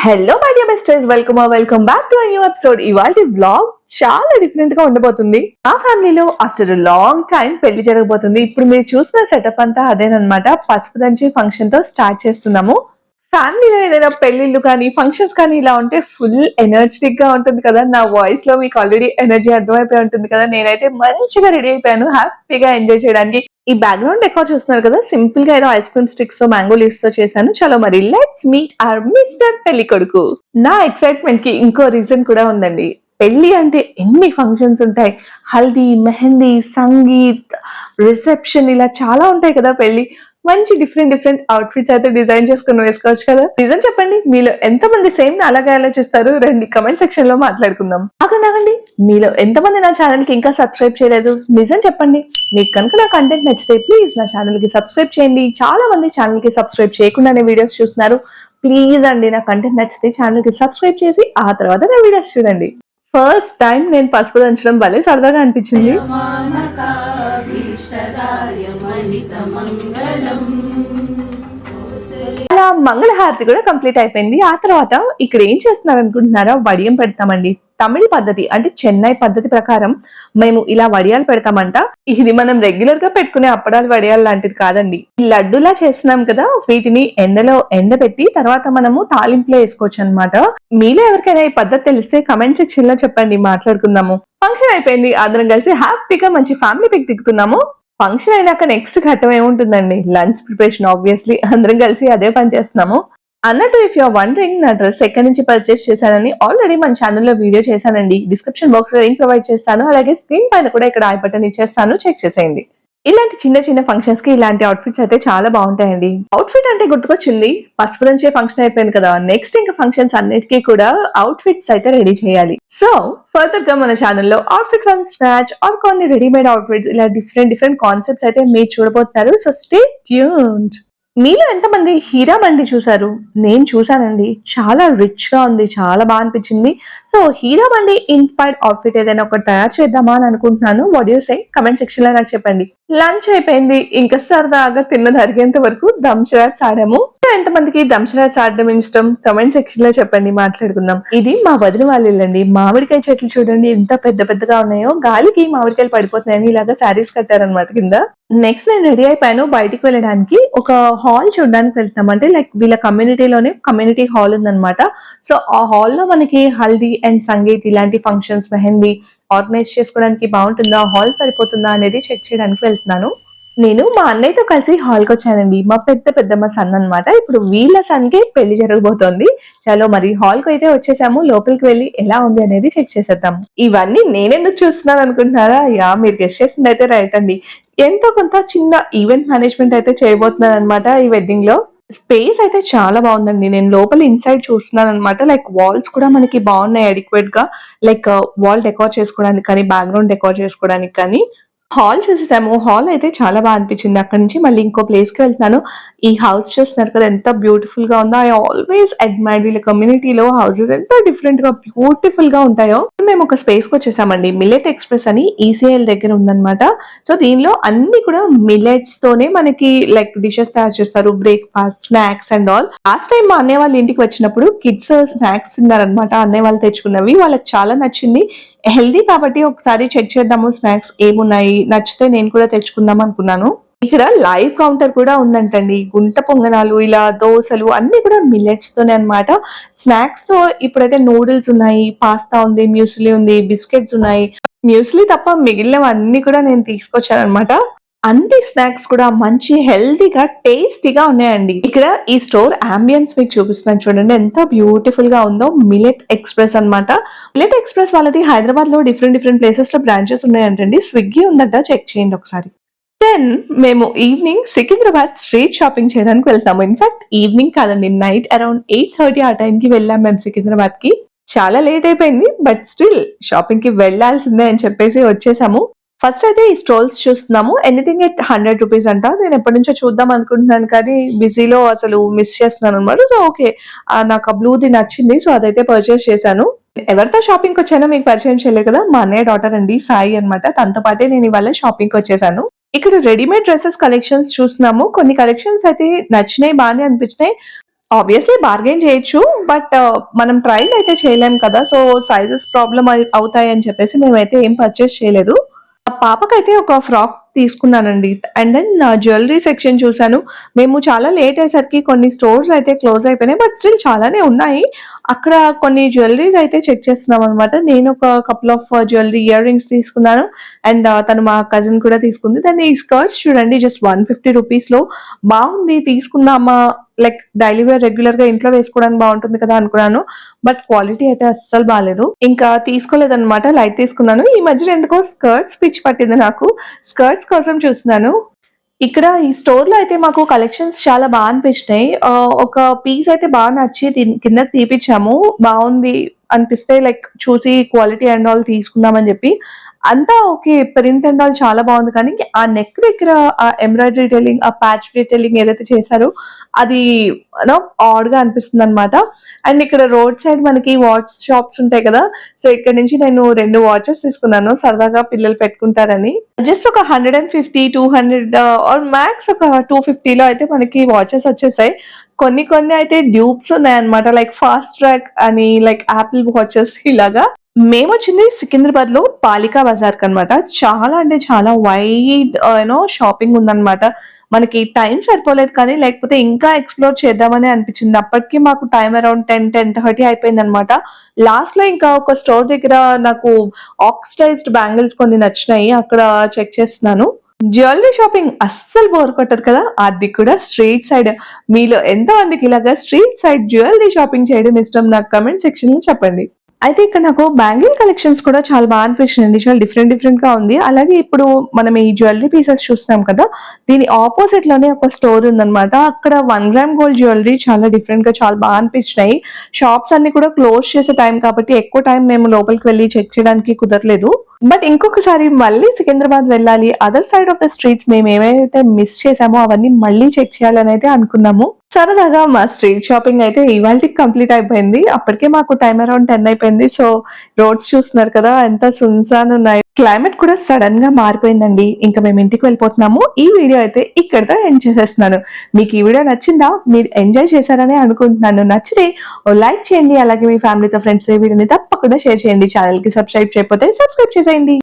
Hello my dear besters, welcome back to new episode. ఇవాల్టి vlog చాలా different గా ఉండబోతుంది. మా ఫ్యామిలీలో ఆఫ్టర్ లాంగ్ టైం పెళ్లి జరగబోతుంది. ఇప్పుడు మీరు చూసిన సెటప్ అంతా అదేనమాట. పసుపు దంచి ఫంక్షన్ తో స్టార్ట్ చేస్తున్నాము. ఫ్యామిలీలో ఏదైనా పెళ్లిళ్ళు కానీ ఫంక్షన్స్ కానీ ఇలా ఉంటే ఫుల్ ఎనర్జెటిక్ గా ఉంటుంది కదా. నా వాయిస్ లో మీకు ఆల్రెడీ ఎనర్జీ అర్థమైపోయి ఉంటుంది కదా. నేనైతే మంచిగా రెడీ అయిపోయాను హ్యాపీగా ఎంజాయ్ చేయడానికి. ఈ బ్యాక్గ్రౌండ్ డెకోర్ చూస్తున్నారు కదా, సింపుల్ గా ఏదో ఐస్ క్రీమ్ స్టిక్స్ తో మ్యాంగో లీవ్స్ తో చేశాను. చలో మరి లెట్స్ మీట్ అవర్ మిస్టర్ పెళ్లి కొడుకు. నా ఎక్సైట్మెంట్ కి ఇంకో రీజన్ కూడా ఉందండి. పెళ్లి అంటే ఎన్ని ఫంక్షన్స్ ఉంటాయి. హల్దీ, మెహందీ, సంగీత్, రిసెప్షన్ ఇలా చాలా ఉంటాయి కదా. పెళ్లి మంచి డిఫరెంట్ అవుట్ఫిట్స్ అయితే డిజైన్ చేసుకుని వేసుకోవచ్చు కదా. నిజం చెప్పండి, మీలో ఎంతమంది సేమ్ అలాగే ఆలోచిస్తారు? రండి కమెంట్ సెక్షన్ లో మాట్లాడుకుందాం. ఆగండి, మీలో ఎంతమంది నా ఛానల్ కి ఇంకా సబ్స్క్రైబ్ చేయలేదు? నిజం చెప్పండి. మీకు కనుక నా కంటెంట్ నచ్చితే ప్లీజ్ నా ఛానల్ కి సబ్స్క్రైబ్ చేయండి. చాలా మంది ఛానల్ కి సబ్స్క్రైబ్ చేయకుండానే వీడియోస్ చూస్తున్నారు. ప్లీజ్ అండి, నా కంటెంట్ నచ్చితే ఛానల్ కి సబ్స్క్రైబ్ చేసి ఆ తర్వాత నా వీడియోస్ చూడండి. ఫస్ట్ టైం నేను పసుపు దంచడం భలే సరదాగా అనిపించింది. అలా మంగళహారతి కూడా కంప్లీట్ అయిపోయింది. ఆ తర్వాత ఇక్కడ ఏం చేస్తున్నారు అనుకుంటున్నారా? వడియం పెడతామండి. తమిళ పద్ధతి అంటే చెన్నై పద్ధతి ప్రకారం మేము ఇలా వడియాలు పెడతామంట. ఇది మనం రెగ్యులర్ గా పెట్టుకునే అప్పడాలు వడియాలు లాంటిది కాదండి. లడ్డులా చేస్తున్నాం కదా, వీటిని ఎండలో ఎండబెట్టి తర్వాత మనము తాలింపులో వేసుకోవచ్చు అనమాట. మీలో ఎవరికైనా ఈ పద్ధతి తెలిస్తే కమెంట్ సెక్షన్ లో చెప్పండి, మాట్లాడుకుందాము. ఫంక్షన్ అయిపోయింది, అందరం కలిసి హ్యాపీగా మంచి ఫ్యామిలీ పిక్ దిగుతున్నాము. ఫంక్షన్ అయినాక నెక్స్ట్ ఘట్టం ఏముంటుందండి? Lunch preparation. ఆబ్వియస్లీ అందరం కలిసి అదే పని చేస్తున్నాము. అన్నట్టు ఇఫ్ యూఆర్ వండరింగ్, నా డ్రెస్ ఎక్కడి నుంచి పర్చేస్ చేశానని ఆల్రెడీ మన ఛానల్లో వీడియో చేశానండి. డిస్క్రిప్షన్ బాక్స్ లో లింక్ ప్రొవైడ్ చేస్తాను. అలాగే స్క్రీన్ పైన కూడా ఇక్కడ ఐ బటన్ ఇచ్చేస్తాను, చెక్ చేసేయండి. ఇలాంటి చిన్న ఫంక్షన్స్ కి ఇలాంటి అవుట్ఫిట్స్ అయితే చాలా బాగుంటాయండి. అవుట్ఫిట్ అంటే గుర్తుకొచ్చింది, పసుపు నుంచే ఫంక్షన్ అయిపోయింది కదా. నెక్స్ట్ ఇంకా ఫంక్షన్స్ అన్నిటికీ కూడా అవుట్ఫిట్స్ అయితే రెడీ చేయాలి. సో ఫర్దర్ గా మన ఛానల్లో అవుట్ఫిట్ ఫ్రమ్ స్క్రాచ్ ఆర్ కొన్ని రెడీమేడ్ అవుట్ఫిట్స్ ఇలా డిఫరెంట్ కాన్సెప్ట్స్ అయితే మీరు చూడబోతున్నారు. So stay tuned. మీలో ఎంతమంది హీరా మండి చూసారు? నేను చూసానండి. చాలా రిచ్ గా ఉంది, చాలా బాగా అనిపించింది. సో హీరా మండి ఇన్స్పైర్డ్ అవుట్ఫిట్ ఏదైనా ఒకటి తయారు చేద్దామా అని అనుకుంటున్నాను. What you say? Comment section లో నాకు చెప్పండి. లంచ్ అయిపోయింది, ఇంకా సరదాగా తిన్నది అరిగేంత వరకు దంషరాట్స్ ఆడాము. ఎంతమందికి దంషరాట్స్ ఆడడం ఇష్టం? కమెంట్ సెక్షన్ లో చెప్పండి, మాట్లాడుకుందాం. ఇది మా వదిన వాళ్ళ ఇల్లండి. మామిడికాయ చెట్లు చూడండి ఎంత పెద్దగా ఉన్నాయో. గాలికి మామిడికాయలు పడిపోతున్నాయని ఇలాగా శారీస్ కట్టారనమాట కింద. నెక్స్ట్ నేను రెడీ అయిపోయాను బయటికి వెళ్ళడానికి. ఒక హాల్ చూడడానికి వెళ్తాం. అంటే లైక్ వీళ్ళ కమ్యూనిటీలోనే కమ్యూనిటీ హాల్ ఉందన్నమాట. సో ఆ హాల్లో మనకి హల్దీ అండ్ సంగీత్ ఇలాంటి ఫంక్షన్స్, మెహందీ ఆర్గనైజ్ చేసుకోవడానికి బాగుంటుందా, హాల్ సరిపోతుందా అనేది చెక్ చేయడానికి వెళ్తున్నాను. నేను మా అన్నయ్యతో కలిసి హాల్కి వచ్చానండి. మా పెద్దమ్మ సన్ అన్నమాట. ఇప్పుడు వీళ్ళ సన్ కి పెళ్లి జరగబోతోంది. చలో మరి హాల్ కి అయితే వచ్చేసాము. లోపలికి వెళ్ళి ఎలా ఉంది అనేది చెక్ చేసేద్దాం. ఇవన్నీ నేనెందుకు చూస్తున్నాను అనుకుంటున్నారా? యా, మీరు గెస్ట్ చేసింది అయితే రైట్ అండి. ఎంతో కొంత చిన్న ఈవెంట్ మేనేజ్మెంట్ అయితే చేయబోతున్నాను అనమాట ఈ వెడ్డింగ్ లో. స్పేస్ అయితే చాలా బాగుందండి. నేను లోపల ఇన్సైడ్ చూస్తున్నాను అనమాట. లైక్ వాల్స్ కూడా మనకి బాగున్నాయి అడిక్వేట్ గా. లైక్ వాల్ డెకోర్ చేసుకోవడానికి కానీ, బ్యాక్గ్రౌండ్ డెకోర్ చేసుకోవడానికి కానీ. హాల్ చూసేసాము. హాల్ అయితే చాలా బాగా అనిపించింది. అక్కడ నుంచి మళ్ళీ ఇంకో ప్లేస్ కి వెళ్తున్నాను. ఈ హౌస్ చూస్తున్నారు కదా ఎంత బ్యూటిఫుల్ గా ఉందో. ఐ ఆల్వేస్ అడ్మైర్ వీళ్ళ కమ్యూనిటీలో హౌసెస్ ఎంత డిఫరెంట్ గా బ్యూటిఫుల్ గా ఉంటాయో. మేము ఒక స్పేస్ కి వచ్చేసామండి. మిల్లెట్ ఎక్స్ప్రెస్ అని ఈసీఎల్ దగ్గర ఉందన్నమాట. సో దీనిలో అన్ని కూడా మిల్లెట్స్ తోనే మనకి లైక్ డిషెస్ తయారు చేస్తారు. Breakfast, snacks and all. Last time మా అన్నయ్య వాళ్ళ ఇంటికి వచ్చినప్పుడు కిడ్స్ స్నాక్స్ తిన్నారనమాట. అన్నయ్య వాళ్ళు తెచ్చుకున్నవి వాళ్ళకి చాలా నచ్చింది. హెల్దీ కాబట్టి ఒకసారి చెక్ చేద్దాము స్నాక్స్ ఏమున్నాయి, నచ్చితే నేను కూడా తెచ్చుకుందాం అనుకున్నాను. ఇక్కడ లైవ్ కౌంటర్ కూడా ఉందంటండి. గుంట పొంగనాలు, ఇలా దోశలు అన్ని కూడా మిల్లెట్స్ తోనే అనమాట. స్నాక్స్ తో ఇప్పుడైతే నూడిల్స్ ఉన్నాయి, పాస్తా ఉంది, మ్యూస్లీ ఉంది, బిస్కెట్స్ ఉన్నాయి. మ్యూస్లీ తప్ప మిగిలినవన్నీ కూడా నేను తీసుకొచ్చాను అనమాట. అన్ని స్నాక్స్ కూడా మంచి హెల్తీగా టేస్టీగా ఉన్నాయండి. ఇక్కడ ఈ స్టోర్ అంబియన్స్ మీకు చూపిస్తున్నాను చూడండి ఎంత బ్యూటిఫుల్ గా ఉందో. మిల్లెట్ ఎక్స్ప్రెస్ అన్నమాట. మిల్లెట్ ఎక్స్ప్రెస్ వాళ్ళది హైదరాబాద్ లో డిఫరెంట్ ప్లేసెస్ లో బ్రాంచెస్ ఉన్నాయంటండి. స్విగ్గీ ఉందట, చెక్ చేయండి ఒకసారి. దెన్ మేము ఈవినింగ్ సికింద్రాబాద్ స్ట్రీట్ షాపింగ్ చేయడానికి వెళ్తాము. ఇన్ఫాక్ట్ ఈవినింగ్ కాదండి, నైట్ అరౌండ్ 8:30 ఆ టైంకి వెళ్ళాం మేము సికింద్రాబాద్ కి. చాలా లేట్ అయిపోయింది, బట్ స్టిల్ షాపింగ్ కి వెళ్లాల్సిందే అని చెప్పేసి వచ్చేసాము. ఫస్ట్ అయితే ఈ స్టాల్స్ చూస్తున్నాము. ఎనీథింగ్ ఎట్ 100 రూపీస్ అంట. నేను ఎప్పటి నుంచో చూద్దాం అనుకుంటున్నాను కానీ బిజీలో అసలు మిస్ చేస్తున్నాను అనమాట. సో ఓకే, నాకు ఆ బ్లూది నచ్చింది. సో అదైతే పర్చేస్ చేశాను. ఎవరితో షాపింగ్ వచ్చానో మీకు పరిచయం చేయలేదు కదా, మా అన్నయ్య డాటర్ అండి, సాయి అనమాట. తనతో పాటే నేను ఇవాళ షాపింగ్ వచ్చేసాను. ఇక్కడ రెడీమేడ్ డ్రెస్సెస్ కలెక్షన్స్ చూస్తున్నాము. కొన్ని కలెక్షన్స్ అయితే నచ్చినాయి, బాగానే అనిపించినాయి. ఆబ్వియస్లీ బార్గెయిన్ చేయొచ్చు. బట్ మనం ట్రైల్ అయితే చేయలేం కదా! సో, సైజెస్ ప్రాబ్లమ్ అవుతాయి అని చెప్పేసి మేమైతే ఏం పర్చేస్ చేయలేదు. ఆ పాపకైతే ఒక ఫ్రాక్ తీసుకున్నానండి. అండ్ దెన్ జ్యువెల్లరీ సెక్షన్ చూసాను. మేము చాలా లేట్ అయ్యేసరికి కొన్ని స్టోర్స్ అయితే క్లోజ్ అయిపోయినాయి. బట్ స్టిల్ చాలానే ఉన్నాయి. అక్కడ కొన్ని జ్యువెల్లరీస్ అయితే చెక్ చేస్తున్నామనమాట. నేను ఒక couple of jewellery ear rings తీసుకున్నాను. అండ్ తను మా కజిన్ కూడా తీసుకుంది. దాని ఈ స్కర్ట్స్ చూడండి జస్ట్ 150 రూపీస్‌లో బావుంది తీసుకుందామా, లైక్ డైలీ వేర్ రెగ్యులర్‌గా ఇంట్లో వేసుకోవడానికి బావుంటుంది కదా అనుకున్నాను. బట్ క్వాలిటీ అయితే అస్సలు బాలేదు. ఇంకా తీసుకోలేదనమాట. లైట్ తీసుకున్నాను. ఈ మధ్యన ఎందుకో స్కర్ట్స్ పిచ్చి పట్టింది నాకు. స్కర్ట్స్ కోసం చూస్తున్నాను. ఇక్కడ ఈ స్టోర్‌లో అయితే మాకు కలెక్షన్స్ చాలా అనిపించినాయి. ఒక పీస్ అయితే నచ్చి కిందకి తీపిచ్చాము. బావుంది అనిపిస్తే లైక్ చూసి క్వాలిటీ అండ్ ఆల్ తీసుకుందామని జెప్పి. అంతా ఓకే. ప్రింట్ అండ్ ఆల్ చాలా బావుంది. కానీ ఆ నెక్ దగ్గర ఆ ఎంబ్రాయిడరీ డీటెయిలింగ్, ఆ ప్యాచ్ డీటెయిలింగ్ ఏదైతే చేశారో అది ఆడ్‌గా అనిపిస్తుందనమాట. అండ్ ఇక్కడ రోడ్ సైడ్ మనకి వాచ్ షాప్స్ ఉంటాయి కదా! సో, ఇక్కడి నుంచి నేను 2 వాచెస్ తీసుకున్నాను. సరదాగా పిల్లలు పెట్టుకుంటారని. జస్ట్ ఒక 150, 200 ఆర్ మాక్స్ ఒక 250లో అయితే మనకి వాచెస్ వచ్చేసాయి. కొన్ని అయితే డ్యూప్స్ ఉన్నాయన్నమాట. లైక్ ఫాస్ట్ ట్రాక్ అని, లైక్ యాపిల్ వాచెస్ ఇలాగా. మేమొచ్చింది సికింద్రాబాద్‌లో పాలికా బజార్‌కనమాట. చాలా అంటే చాలా వైడ్ షాపింగ్ ఉందన్నమాట. మనకి టైం సరిపోలేదు కానీ లేకపోతే ఇంకా ఎక్స్‌ప్లోర్ చేద్దామనే అనిపించింది. అప్పటికి మాకు టైమ్ అరౌండ్ 10:30 అయిపోయిందన్నమాట. లాస్ట్‌లో ఇంకా ఒక స్టోర్ దగ్గర నాకు ఆక్సిడైజ్డ్ బ్యాంగిల్స్ కొన్ని నచ్చినాయి. అక్కడ చెక్ చేస్తున్నాను. జ్యువెల్లరీ షాపింగ్ అస్సలు బోర్ కొట్టదు కదా! అది కూడా స్ట్రీట్ సైడ్. మీలో ఎంతమందికి ఇలాగా స్ట్రీట్ సైడ్ జ్యువెల్లరీ షాపింగ్ చేయడం ఇష్టం? నాకు కామెంట్ సెక్షన్‌లో చెప్పండి. అయితే ఇక్కడ నాకు బ్యాంగిల్ కలెక్షన్స్ కూడా చాలా అనిపించినాయండి. చాలా డిఫరెంట్‌గా ఉంది. అలాగే ఇప్పుడు మనం ఈ జ్యువెల్లరీ పీసెస్ చూస్తున్నాం కదా! దీని అపోజిట్‌లోనే ఒక స్టోర్ ఉందన్నమాట. అక్కడ 1 గ్రామ్ గోల్డ్ జ్యువెల్లరీ చాలా డిఫరెంట్‌గా చాలా అనిపించినాయి. షాప్స్ అన్నీ కూడా క్లోజ్ చేసే టైం కాబట్టి ఎక్కువ టైం మేము లోపలికి వెళ్లి చెక్ చేయడానికి కుదరలేదు. బట్ ఇంకొకసారి మళ్ళీ సికింద్రాబాద్ వెళ్ళాలి. Other side of the streets మేము ఏవైతే మిస్ చేసామో అవన్నీ మళ్ళీ చెక్ చేయాలని అయితే అనుకున్నాము. సరదాగా మా స్ట్రీట్ షాపింగ్ అయితే ఇవాల్టికి కంప్లీట్ అయిపోయింది. అప్పటికే మాకు టైమ్ అరౌండ్ 10 అయిపోయింది. సో, రోడ్స్ చూస్తున్నారు కదా! ఎంత సున్సాన్ ఉన్నాయి. క్లైమేట్ కూడా సడెన్‌గా మారిపోయిందండి. ఇంక మేము ఇంటికి వెళ్ళిపోతున్నాము. ఈ వీడియో అయితే ఇక్కడితో ఎండ్ చేసేస్తున్నాను. మీకు ఈ వీడియో నచ్చిందా? మీరు ఎంజాయ్ చేశారనే అనుకుంటున్నాను. నచ్చితే ఓ లైక్ చేయండి. అలాగే మీ ఫ్యామిలీతో, ఫ్రెండ్స్‌తో ఈ వీడియోని తప్పకుండా షేర్ చేయండి. ఛానెల్‌కి సబ్స్క్రైబ్ చేయకపోతే సబ్స్క్రైబ్ చేసేయండి.